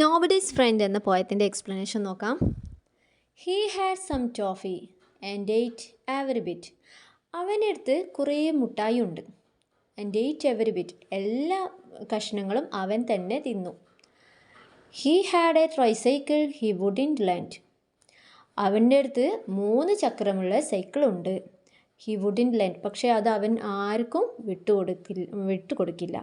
Nobody's friend എന്ന പോയത്തിൻ്റെ explanation നോക്കാം. He had some toffee and ate every bit. അവൻ്റെ അടുത്ത് കുറേ മുട്ടായി ഉണ്ട്. ആൻഡ് എയ്റ്റ് എവറി ബിറ്റ്, എല്ലാ കഷ്ണങ്ങളും അവൻ തന്നെ തിന്നു. He had A tricycle he wouldn't lent. അവൻ്റെ അടുത്ത് 3 ചക്രമുള്ള സൈക്കിളുണ്ട്. ഹി വുഡിൻറ്റ് ലെൻഡ്, പക്ഷേ അത് അവൻ ആർക്കും വിട്ടുകൊടുക്കില്ല.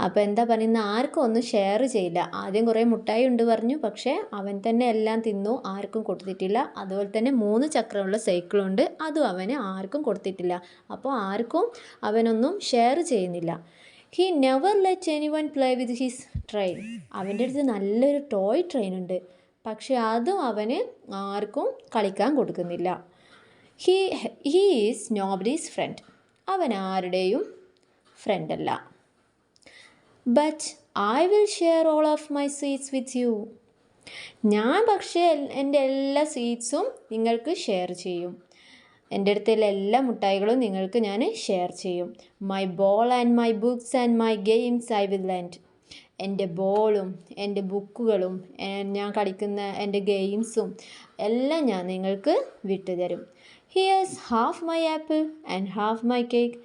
അപ്പോൾ എന്താ പറയുന്നത്, ആർക്കും ഒന്നും ഷെയർ ചെയ്യില്ല. ആദ്യം കുറേ മുട്ടായി ഉണ്ട് പറഞ്ഞു, പക്ഷേ അവൻ തന്നെ എല്ലാം തിന്നു, ആർക്കും കൊടുത്തിട്ടില്ല. അതുപോലെ തന്നെ 3 ചക്രമുള്ള സൈക്കിളുണ്ട്, അതും അവന് ആർക്കും കൊടുത്തിട്ടില്ല. അപ്പോൾ ആർക്കും അവനൊന്നും ഷെയർ ചെയ്യുന്നില്ല. He never let anyone play with his train. അവൻ്റെ അടുത്ത് നല്ലൊരു ടോയ് ട്രെയിൻ ഉണ്ട്, പക്ഷേ അതും അവന് ആർക്കും കളിക്കാൻ കൊടുക്കുന്നില്ല. He is nobody's friend. അവൻ ആരുടെയും ഫ്രണ്ടല്ല. But I will share all of my sweets with you. ഞാൻ പക്ഷേ എൻ്റെ എല്ലാ സ്വീറ്റ്സും നിങ്ങൾക്ക് ഷെയർ ചെയ്യും. എൻ്റെ അടുത്തുള്ള എല്ലാ മുട്ടായികളും നിങ്ങൾക്ക് ഞാൻ ഷെയർ ചെയ്യും. My ball and my books and my games I will lent. എൻ്റെ ബോളും എൻ്റെ ബുക്കുകളും ഞാൻ കളിക്കുന്ന എൻ്റെ ഗെയിംസും എല്ലാം ഞാൻ നിങ്ങൾക്ക് വിട്ടുതരും. Here's half my apple and half my cake.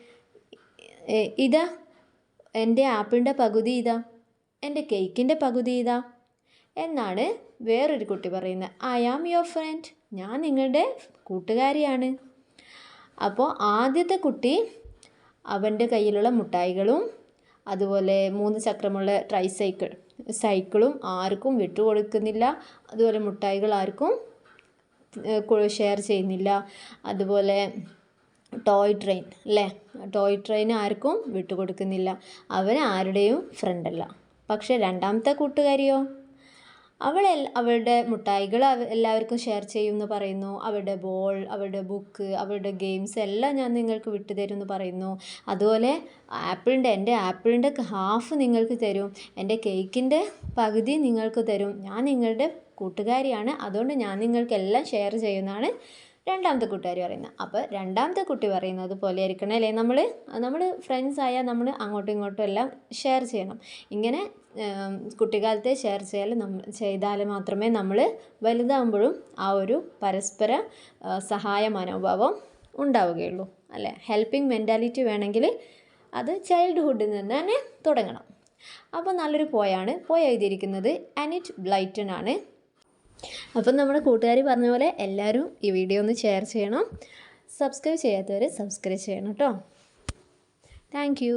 ഇതാ എൻ്റെ ആപ്പിളിൻ്റെ പകുതി, ഇതാ എൻ്റെ കേക്കിൻ്റെ പകുതി, ഇതാ എന്നാണ് വേറൊരു കുട്ടി പറയുന്നത്. I am your friend. ഞാൻ നിങ്ങളുടെ കൂട്ടുകാരിയാണ്. അപ്പോൾ ആദ്യത്തെ കുട്ടി അവൻ്റെ കയ്യിലുള്ള മുട്ടായികളും അതുപോലെ 3 ചക്രമുള്ള സൈക്കിളും ആർക്കും വിട്ടുകൊടുക്കുന്നില്ല. അതുപോലെ മുട്ടായികൾ ആർക്കും ഷെയർ ചെയ്യുന്നില്ല. അതുപോലെ ടോയ് ട്രെയിൻ ആർക്കും വിട്ടുകൊടുക്കുന്നില്ല. അവൻ ആരുടെയും ഫ്രണ്ടല്ല. പക്ഷേ രണ്ടാമത്തെ കൂട്ടുകാരിയോ, അവളുടെ മുട്ടായികൾ എല്ലാവർക്കും ഷെയർ ചെയ്യുമെന്ന് പറയുന്നു. അവളുടെ ബോൾ, അവളുടെ ബുക്ക്, അവളുടെ ഗെയിംസ് എല്ലാം ഞാൻ നിങ്ങൾക്ക് വിട്ടുതരും എന്ന് പറയുന്നു. അതുപോലെ എൻ്റെ ആപ്പിളിൻ്റെ ഹാഫ് നിങ്ങൾക്ക് തരും, എൻ്റെ കേക്കിൻ്റെ പകുതി നിങ്ങൾക്ക് തരും. ഞാൻ നിങ്ങളുടെ കൂട്ടുകാരിയാണ്, അതുകൊണ്ട് ഞാൻ നിങ്ങൾക്കെല്ലാം ഷെയർ ചെയ്യുന്നതാണ് രണ്ടാമത്തെ കൂട്ടുകാരി പറയുന്നത്. അപ്പോൾ രണ്ടാമത്തെ കുട്ടി പറയുന്നത് പോലെ ആയിരിക്കണം അല്ലേ, നമ്മൾ ഫ്രണ്ട്സ് ആയാൽ നമ്മൾ അങ്ങോട്ടും ഇങ്ങോട്ടും എല്ലാം ഷെയർ ചെയ്യണം. ഇങ്ങനെ കുട്ടിക്കാലത്തെ ഷെയർ ചെയ്താൽ മാത്രമേ നമ്മൾ വലുതാകുമ്പോഴും ആ ഒരു പരസ്പര സഹായ മനോഭാവം ഉണ്ടാവുകയുള്ളൂ അല്ലേ. ഹെൽപ്പിംഗ് മെൻറ്റാലിറ്റി വേണമെങ്കിൽ അത് ചൈൽഡ്ഹുഡിൽ നിന്ന് തന്നെ തുടങ്ങണം. അപ്പോൾ നല്ലൊരു പോയ എഴുതിയിരിക്കുന്നത് അനിറ്റ് ബ്ലൈറ്റൺ ആണ്. അപ്പം നമ്മുടെ കൂട്ടുകാരി പറഞ്ഞ പോലെ എല്ലാവരും ഈ വീഡിയോ ഒന്ന് ഷെയർ ചെയ്യണം. സബ്സ്ക്രൈബ് ചെയ്യാത്തവർ സബ്സ്ക്രൈബ് ചെയ്യണം കേട്ടോ. Thank you.